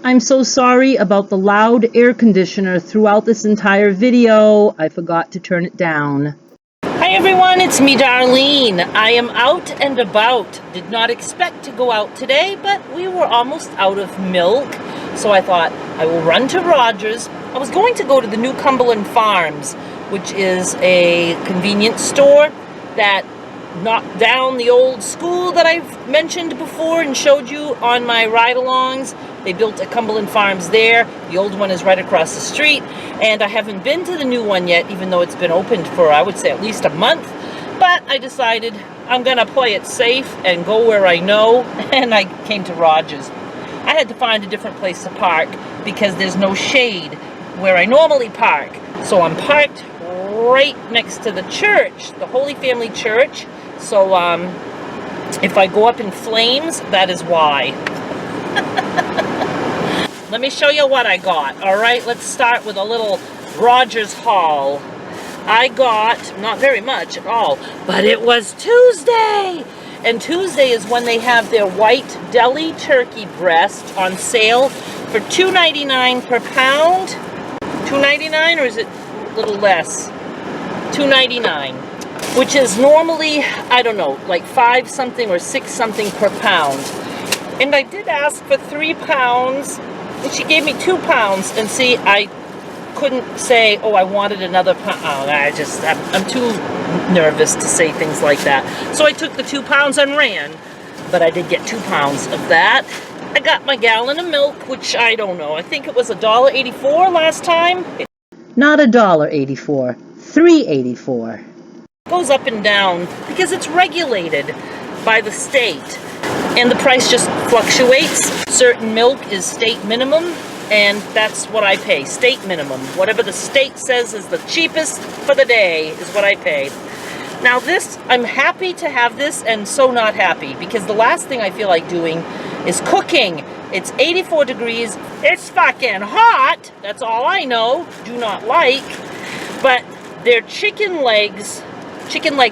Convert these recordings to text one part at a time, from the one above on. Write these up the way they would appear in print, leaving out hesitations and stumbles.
I'm so sorry about the loud air conditioner throughout this entire video. I forgot to turn it down. Hi everyone, it's me Darlene. I am out and about. Did not expect to go out today, but we were almost out of milk. So I thought I will run to Rogers. I was going to go to the New Cumberland Farms, which is a convenience store that knocked down the old school that I've mentioned before and showed you on my ride-alongs. They built a Cumberland Farms there. The old one is right across the street, and I haven't been to the new one yet, even though it's been opened for, I would say, at least a month. But I decided I'm gonna play it safe and go where I know, and I came to Rogers. I had to find a different place to park because there's no shade where I normally park. So I'm parked right next to the church, the Holy Family Church. So if I go up in flames, that is why. Let me show you what I got. All right, let's start with a little Rogers haul. I got, not very much at all, but it was Tuesday. And Tuesday is when they have their white deli turkey breast on sale for $2.99 per pound. $2.99, or is it a little less? $2.99, which is normally, I don't know, like 5 something or 6 something per pound. And I did ask for 3 pounds, and she gave me 2 pounds. And see, I couldn't say, oh, I wanted another pound. Oh, I'm too nervous to say things like that. So I took the 2 pounds and ran, but I did get 2 pounds of that. I got my gallon of milk, which I don't know. I think it was $1.84 last time. Not $1.84, $3.84. Goes up and down because it's regulated by the state, and the price just fluctuates. Certain milk is state minimum, and that's what I pay, state minimum. Whatever the state says is the cheapest for the day is what I pay. Now this, I'm happy to have this and so not happy, because the last thing I feel like doing is cooking. It's 84 degrees, it's fucking hot, that's all I know, do not like. But their chicken leg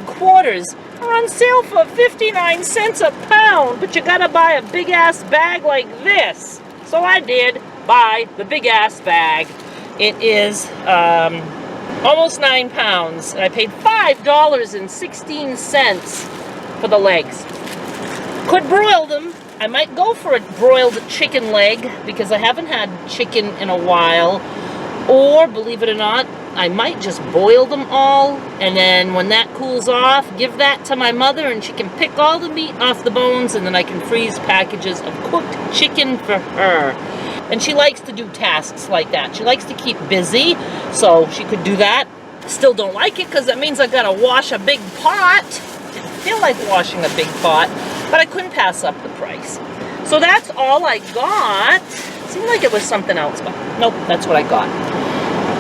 quarters are on sale for 59 cents a pound, but you gotta buy a big ass bag like this. So I did buy the big ass bag. It is almost 9 pounds, and I paid $5.16 for the legs. Could broil them. I might go for a broiled chicken leg because I haven't had chicken in a while. Or, believe it or not, I might just boil them all, and then when that cools off, give that to my mother, and she can pick all the meat off the bones, and then I can freeze packages of cooked chicken for her. And she likes to do tasks like that. She likes to keep busy, so she could do that. Still don't like it because that means I gotta wash a big pot. Didn't feel like washing a big pot, but I couldn't pass up the price. So that's all I got. Seemed like it was something else, but nope, that's what I got.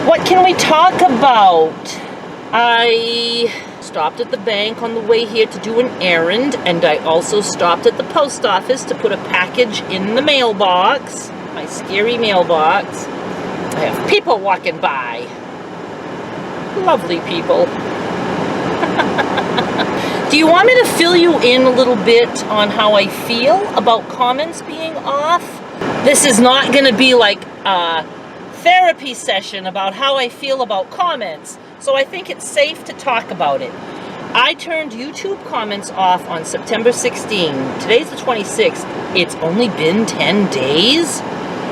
What can we talk about? I stopped at the bank on the way here to do an errand, and I also stopped at the post office to put a package in the mailbox, my scary mailbox. I have people walking by. Lovely people. Do you want me to fill you in a little bit on how I feel about comments being off? This is not going to be like a therapy session about how I feel about comments, so I think it's safe to talk about it. I turned YouTube comments off on September 16. Today's the 26th. It's only been 10 days.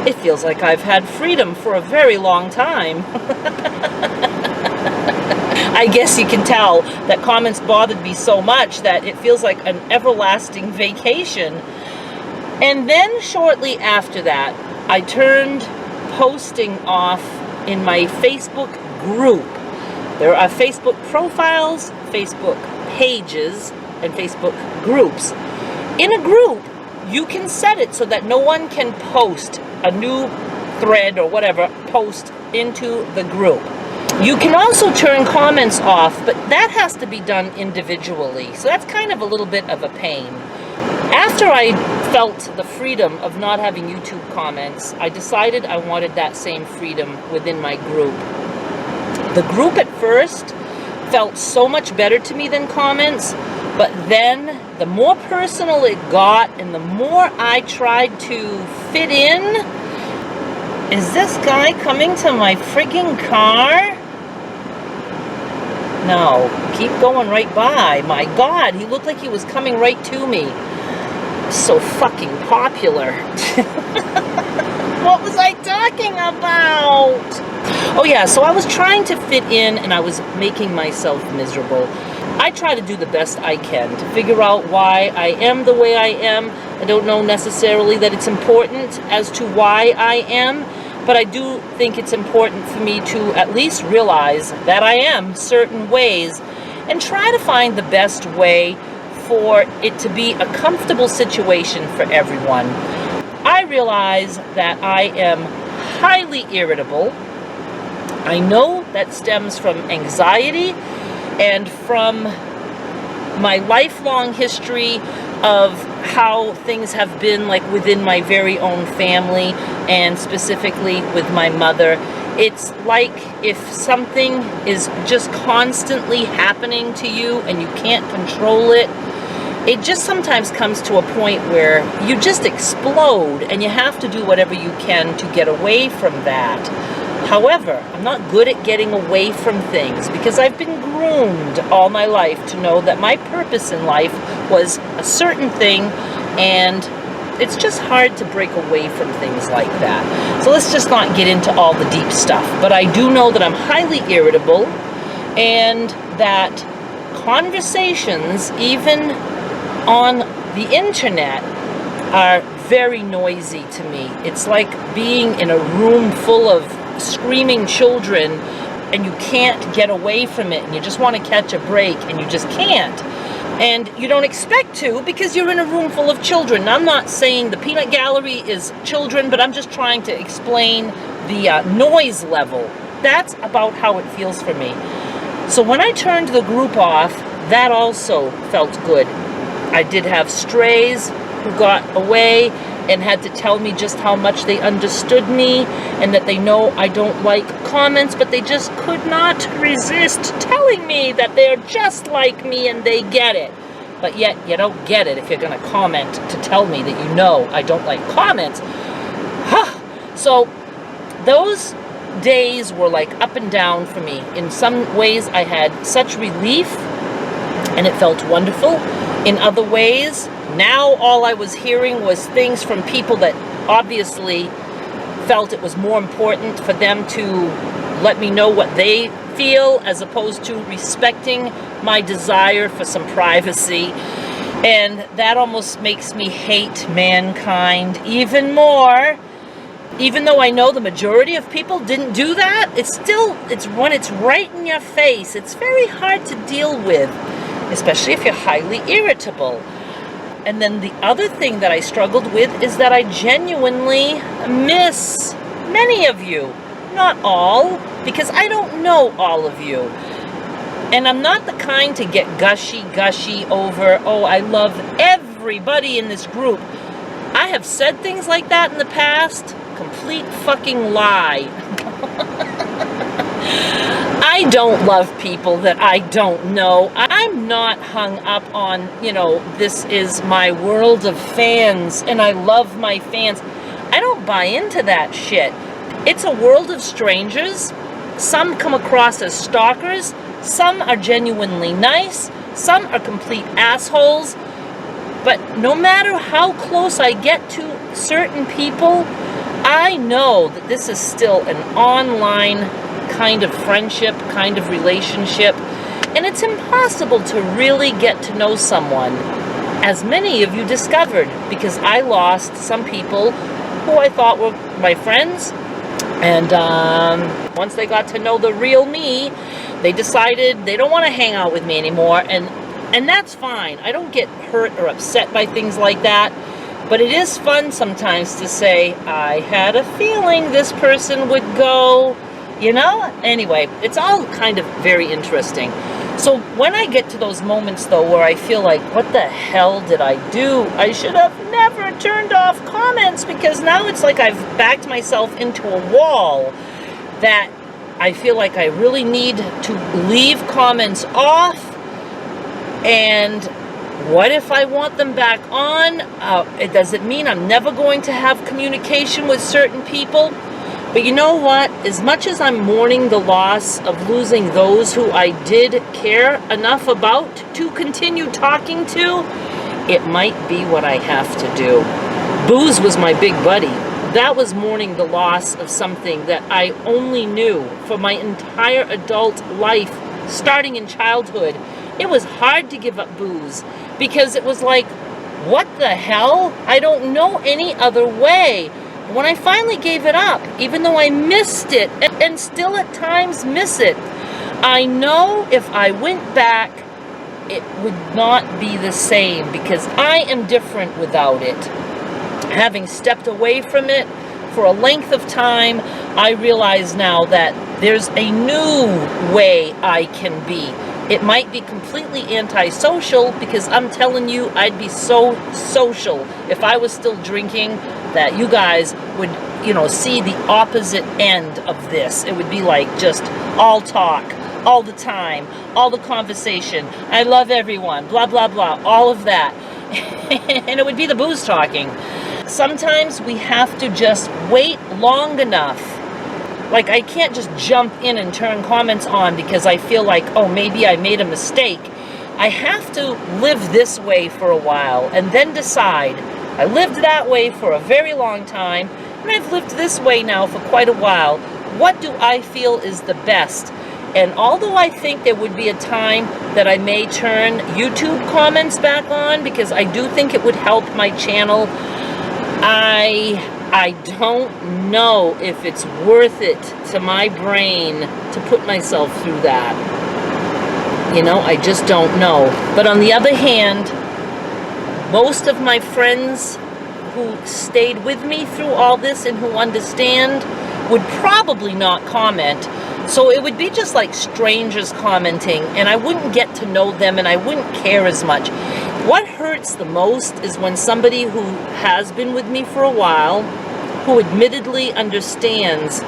It feels like I've had freedom for a very long time. I guess you can tell that comments bothered me so much that it feels like an everlasting vacation. And then shortly after that, I turned posting off in my Facebook group. There are Facebook profiles, Facebook pages, and Facebook groups. In a group, you can set it so that no one can post a new thread or whatever, post into the group. You can also turn comments off, but that has to be done individually. So that's kind of a little bit of a pain. After I felt the freedom of not having YouTube comments, I decided I wanted that same freedom within my group. The group at first felt so much better to me than comments, but then the more personal it got and the more I tried to fit in, Is this guy coming to my frigging car? No, keep going right by. My God, he looked like he was coming right to me. So fucking popular. What was I talking about? Oh yeah, so I was trying to fit in and I was making myself miserable. I try to do the best I can to figure out why I am the way I am. I don't know necessarily that it's important as to why I am, but I do think it's important for me to at least realize that I am certain ways and try to find the best way for it to be a comfortable situation for everyone. I realize that I am highly irritable. I know that stems from anxiety and from my lifelong history of how things have been like within my very own family and specifically with my mother. It's like if something is just constantly happening to you and you can't control it, it just sometimes comes to a point where you just explode and you have to do whatever you can to get away from that. However, I'm not good at getting away from things because I've been groomed all my life to know that my purpose in life was a certain thing, and it's just hard to break away from things like that. So let's just not get into all the deep stuff. But I do know that I'm highly irritable and that conversations, even on the internet, are very noisy to me. It's like being in a room full of screaming children and you can't get away from it and you just want to catch a break and you just can't. And you don't expect to because you're in a room full of children. I'm not saying the peanut gallery is children, but I'm just trying to explain the noise level. That's about how it feels for me. So when I turned the group off, that also felt good. I did have strays who got away and had to tell me just how much they understood me and that they know I don't like comments, but they just could not resist telling me that they're just like me and they get it. But yet you don't get it if you're going to comment to tell me that you know I don't like comments. So those days were like up and down for me. In some ways I had such relief and it felt wonderful. In other ways, now all I was hearing was things from people that obviously felt it was more important for them to let me know what they feel as opposed to respecting my desire for some privacy. And that almost makes me hate mankind even more. Even though I know the majority of people didn't do that, it's when it's right in your face, it's very hard to deal with, especially if you're highly irritable. And then the other thing that I struggled with is that I genuinely miss many of you. Not all, because I don't know all of you. And I'm not the kind to get gushy over, oh, I love everybody in this group. I have said things like that in the past. Complete fucking lie. I don't love people that I don't know. I'm not hung up on, this is my world of fans and I love my fans. I don't buy into that shit. It's a world of strangers. Some come across as stalkers. Some are genuinely nice. Some are complete assholes. But no matter how close I get to certain people, I know that this is still an online kind of friendship, kind of relationship, and it's impossible to really get to know someone, as many of you discovered, because I lost some people who I thought were my friends, and once they got to know the real me, they decided they don't want to hang out with me anymore, and that's fine. I don't get hurt or upset by things like that. But it is fun sometimes to say, I had a feeling this person would go, Anyway, it's all kind of very interesting. So when I get to those moments, though, where I feel like, what the hell did I do? I should have never turned off comments, because now it's like I've backed myself into a wall that I feel like I really need to leave comments off. And what if I want them back on? Does it mean I'm never going to have communication with certain people? But you know what? As much as I'm mourning the loss of losing those who I did care enough about to continue talking to, it might be what I have to do. Booze was my big buddy. That was mourning the loss of something that I only knew for my entire adult life, starting in childhood. It was hard to give up booze because it was like, what the hell? I don't know any other way. When I finally gave it up, even though I missed it and still at times miss it, I know if I went back, it would not be the same because I am different without it. Having stepped away from it for a length of time, I realize now that there's a new way I can be. It might be completely antisocial because I'm telling you, I'd be so social if I was still drinking that you guys would, see the opposite end of this. It would be like just all talk, all the time, all the conversation. I love everyone, blah, blah, blah, all of that. And it would be the booze talking. Sometimes we have to just wait long enough. Like, I can't just jump in and turn comments on because I feel like, oh, maybe I made a mistake. I have to live this way for a while and then decide. I lived that way for a very long time, and I've lived this way now for quite a while. What do I feel is the best? And although I think there would be a time that I may turn YouTube comments back on because I do think it would help my channel, I don't know if it's worth it to my brain to put myself through that. I just don't know. But on the other hand, most of my friends who stayed with me through all this and who understand would probably not comment. So it would be just like strangers commenting, and I wouldn't get to know them and I wouldn't care as much. What hurts the most is when somebody who has been with me for a while, who admittedly understands,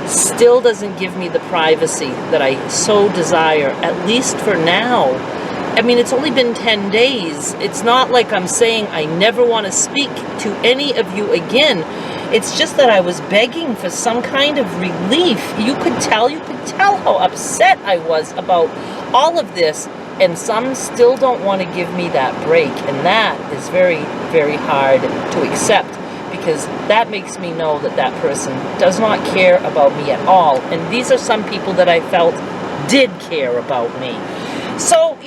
still doesn't give me the privacy that I so desire, at least for now. I mean, it's only been 10 days. It's not like I'm saying I never want to speak to any of you again. It's just that I was begging for some kind of relief. You could tell how upset I was about all of this, and some still don't want to give me that break, and that is very, very hard to accept, because that makes me know that that person does not care about me at all. And these are some people that I felt did care about me. So,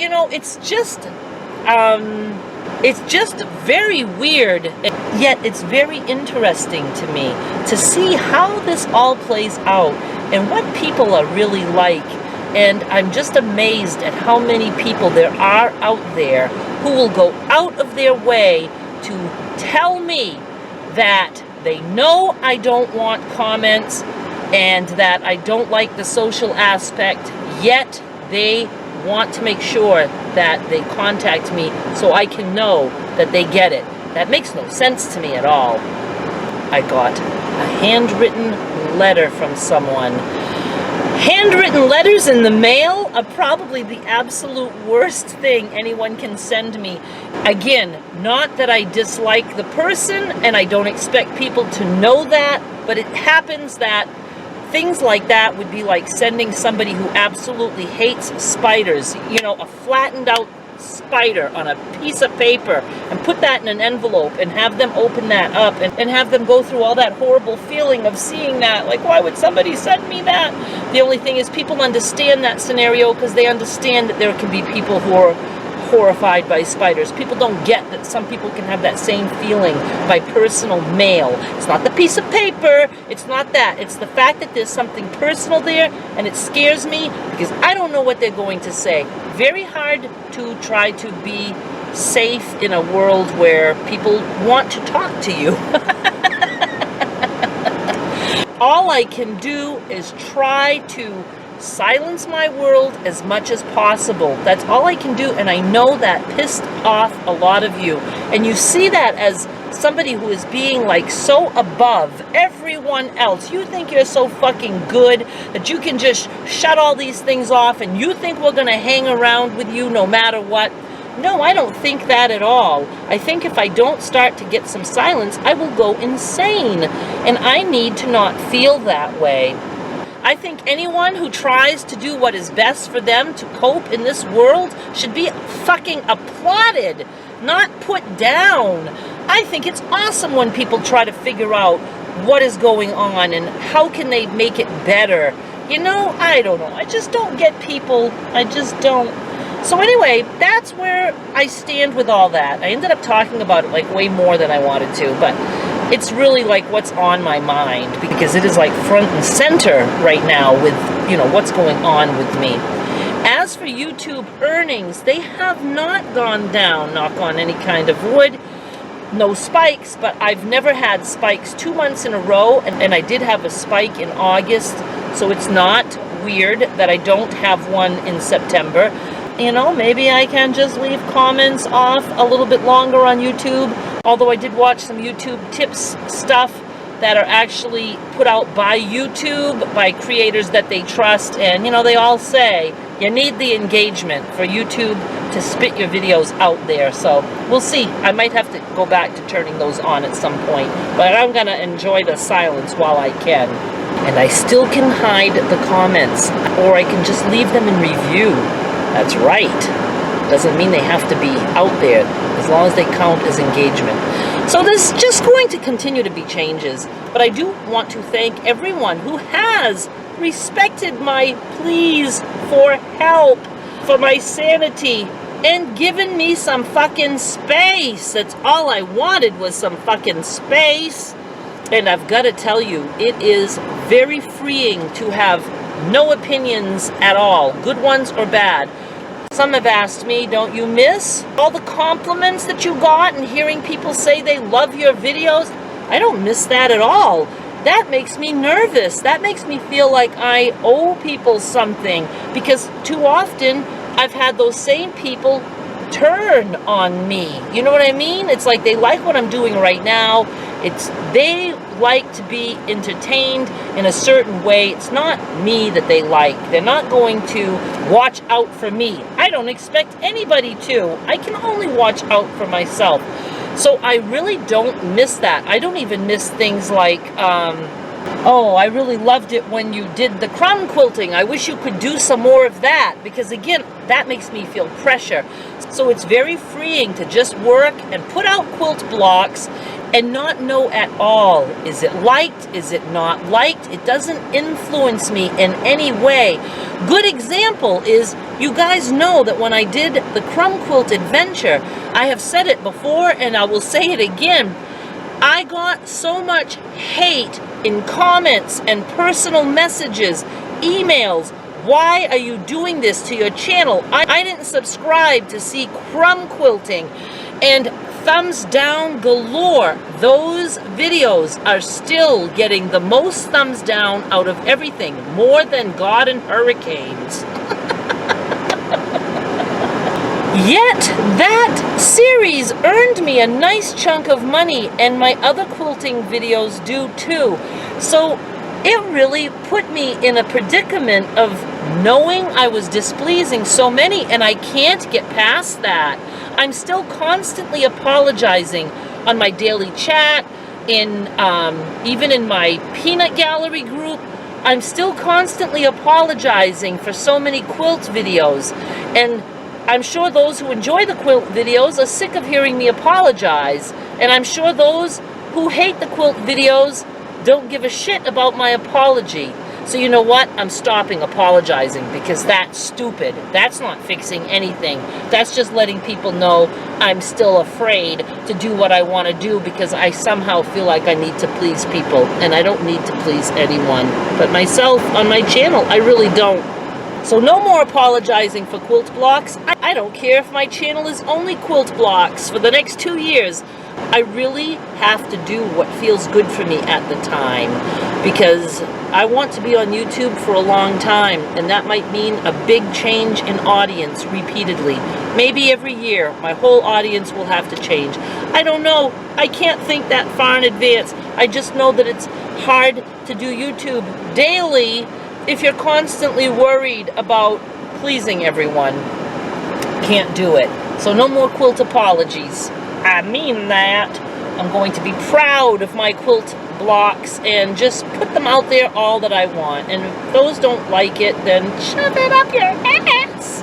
it's just very weird, yet it's very interesting to me to see how this all plays out and what people are really like. And I'm just amazed at how many people there are out there who will go out of their way to tell me that they know I don't want comments and that I don't like the social aspect, yet they want to make sure that they contact me so I can know that they get it. That makes no sense to me at all. I got a handwritten letter from someone. Handwritten letters in the mail are probably the absolute worst thing anyone can send me. Again, not that I dislike the person and I don't expect people to know that, but it happens that things like that would be like sending somebody who absolutely hates spiders, a flattened out spider on a piece of paper, and put that in an envelope and have them open that up and have them go through all that horrible feeling of seeing that. Like, why would somebody send me that? The only thing is people understand that scenario because they understand that there can be people who are horrified by spiders. People don't get that some people can have that same feeling by personal mail. It's not the piece of paper, it's not that. It's the fact that there's something personal there, and it scares me because I don't know what they're going to say. Very hard to try to be safe in a world where people want to talk to you. All I can do is try to silence my world as much as possible. That's all I can do, and I know that pissed off a lot of you. And you see that as somebody who is being like so above everyone else. You think you're so fucking good that you can just shut all these things off, and you think we're gonna hang around with you no matter what. No, I don't think that at all. I think if I don't start to get some silence, I will go insane. And I need to not feel that way. I think anyone who tries to do what is best for them to cope in this world should be fucking applauded, not put down. I think it's awesome when people try to figure out what is going on and how can they make it better. You know, I don't know. I just don't get people. I just don't. So anyway, that's where I stand with all that. I ended up talking about it like way more than I wanted to, but it's really like what's on my mind because it is like front and center right now with, you know, what's going on with me. As for YouTube earnings, they have not gone down, knock on any kind of wood. No spikes, but I've never had spikes 2 months in a row, and I did have a spike in August, so it's not weird that I don't have one in September. You know, maybe I can just leave comments off a little bit longer on YouTube, although I did watch some YouTube tips stuff that are actually put out by YouTube, by creators that they trust, and you know, they all say you need the engagement for YouTube to spit your videos out there. So we'll see. I might have to go back to turning those on at some point, but I'm gonna enjoy the silence while I can. And I still can hide the comments, or I can just leave them in review. That's right. Doesn't mean they have to be out there, as long as they count as engagement. So there's just going to continue to be changes, but I do want to thank everyone who has respected my pleas for help, for my sanity, and given me some fucking space. That's all I wanted, was some fucking space. And I've got to tell you, it is very freeing to have no opinions at all, good ones or bad. Some have asked me, don't you miss all the compliments that you got and hearing people say they love your videos? I don't miss that at all. That makes me nervous. That makes me feel like I owe people something, because too often I've had those same people turn on me. You know what I mean? It's like they like what I'm doing right now. They like to be entertained in a certain way. It's not me that they like. They're not going to watch out for me. I don't expect anybody to. I can only watch out for myself. So I really don't miss that. I don't even miss things like, oh, I really loved it when you did the crumb quilting. I wish you could do some more of that, because again, that makes me feel pressure. So it's very freeing to just work and put out quilt blocks and not know at all, is it liked, is it not liked? It doesn't influence me in any way. Good example is, you guys know that when I did the crumb quilt adventure, I have said it before and I will say it again, I got so much hate in comments and personal messages, emails. Why are you doing this to your channel? I didn't subscribe to see crumb quilting, and thumbs down galore. Those videos are still getting the most thumbs down out of everything, more than God and hurricanes. Yet that series earned me a nice chunk of money, and my other quilting videos do too. So it really put me in a predicament of knowing I was displeasing so many, and I can't get past that. I'm still constantly apologizing on my daily chat, even in my peanut gallery group. I'm still constantly apologizing for so many quilt videos, and I'm sure those who enjoy the quilt videos are sick of hearing me apologize, and I'm sure those who hate the quilt videos don't give a shit about my apology. So you know what? I'm stopping apologizing, because that's stupid. That's not fixing anything. That's just letting people know I'm still afraid to do what I want to do, because I somehow feel like I need to please people, and I don't need to please anyone but myself on my channel. I really don't. So no more apologizing for quilt blocks. I don't care if my channel is only quilt blocks for the next 2 years. I really have to do what feels good for me at the time, because I want to be on YouTube for a long time, and that might mean a big change in audience repeatedly. Maybe every year my whole audience will have to change. I don't know. I can't think that far in advance. I just know that it's hard to do YouTube daily if you're constantly worried about pleasing everyone. Can't do it. So no more quilt apologies. I mean that. I'm going to be proud of my quilt blocks and just put them out there all that I want. And if those don't like it, then shove it up your ass.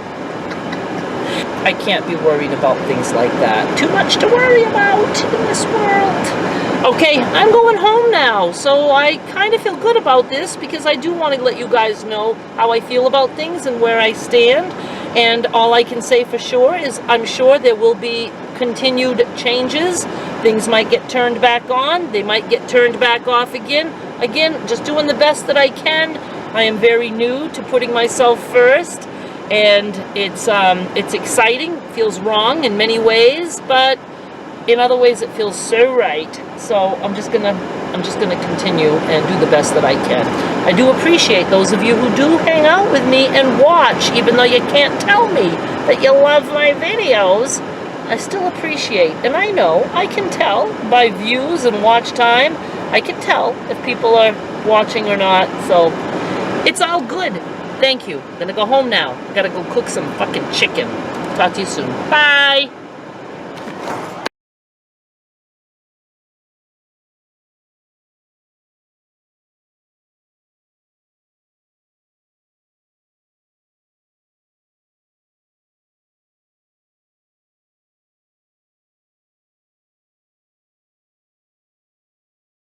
I can't be worried about things like that. Too much to worry about in this world. Okay, I'm going home now, so I kind of feel good about this because I do want to let you guys know how I feel about things and where I stand. And all I can say for sure is I'm sure there will be continued changes. Things might get turned back on. They might get turned back off again. Again, just doing the best that I can. I am very new to putting myself first. And it's exciting, feels wrong in many ways, but in other ways it feels so right. So I'm just gonna continue and do the best that I can. I do appreciate those of you who do hang out with me and watch, even though you can't tell me that you love my videos. I still appreciate, and I know I can tell by views and watch time. I can tell if people are watching or not. So it's all good. Thank you. I'm gonna go home now. Gotta go cook some fucking chicken. Talk to you soon. Bye.